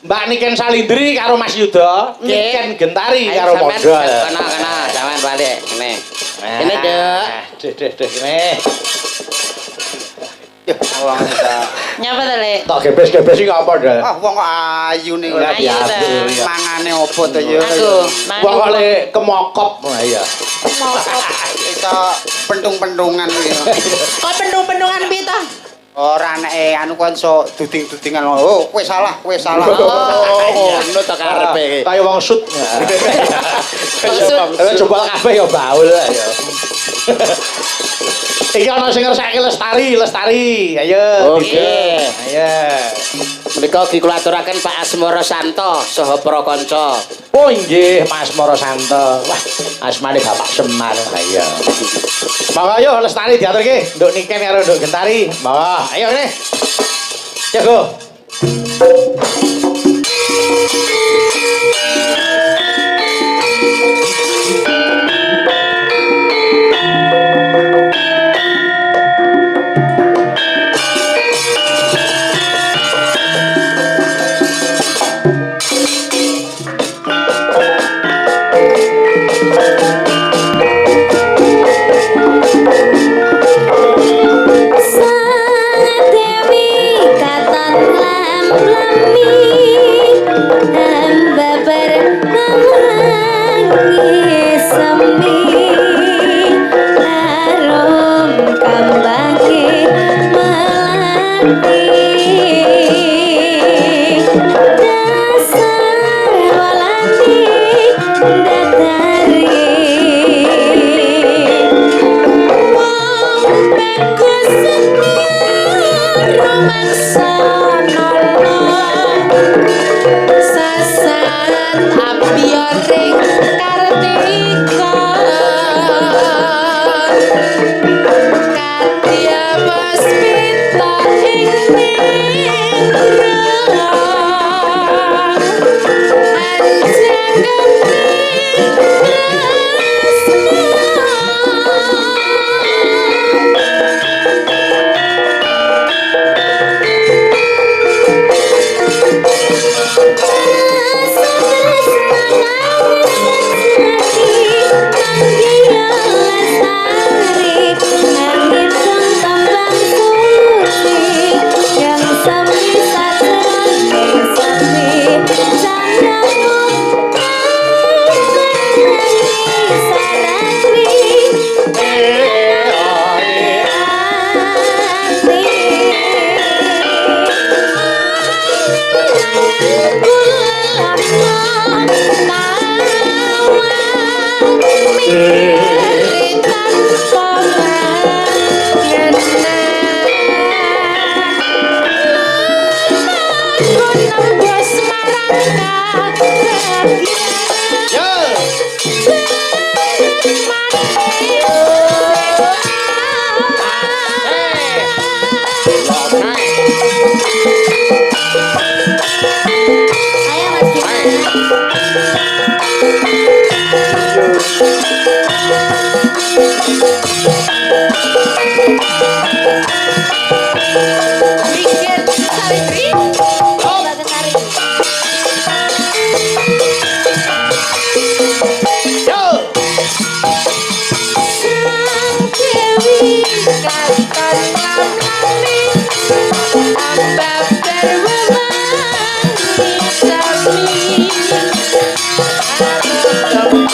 Mbak Niken Salindri karo Mas Yuda, Niken Gentari karo modal. Kena, sampean balik. Nih. Ini, Dek. Dek, ini. Ya, wong ta. Nyapa to, Lek? Tak gebes-gebes iki apa, Dek? Ah, wong kok ayu nih. Ayu ta. Mangane opo to ya? Aku, Wong kok le kemokop. Nah iya. Iso pentung-pentungan iki. Kok pendung-pendungan piye to? Ora anake anu kon iso duding-dudingan. Oh, kowe salah, kowe salah. Oh, ngono to karepe. Kayak wong sut. Coba kabeh ya baul ya. Iki ana sing ngersake Lestari. Ayo. Oke. Ayo. Menika ugi kula aturaken Pak Asmara Santo saha para kanca. Oh nggih, Mas Moro Santo. Wah, asmane Bapak Semar. Ayo. Monggo ayo Lestari diaturke, nduk Niken karo nduk Gentari. Monggo, ayo ngene. Jago.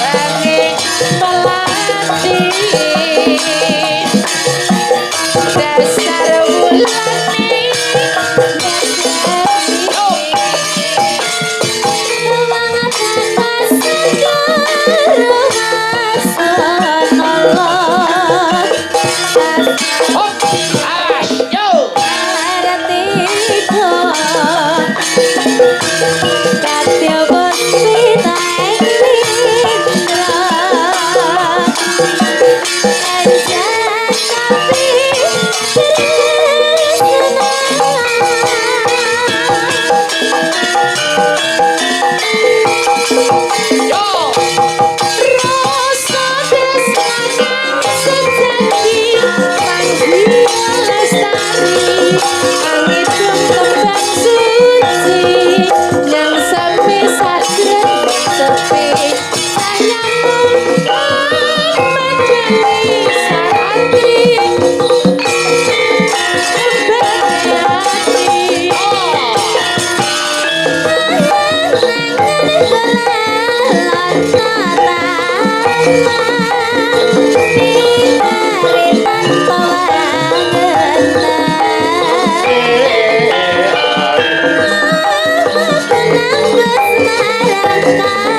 Angin tembang suci Tenang Semarang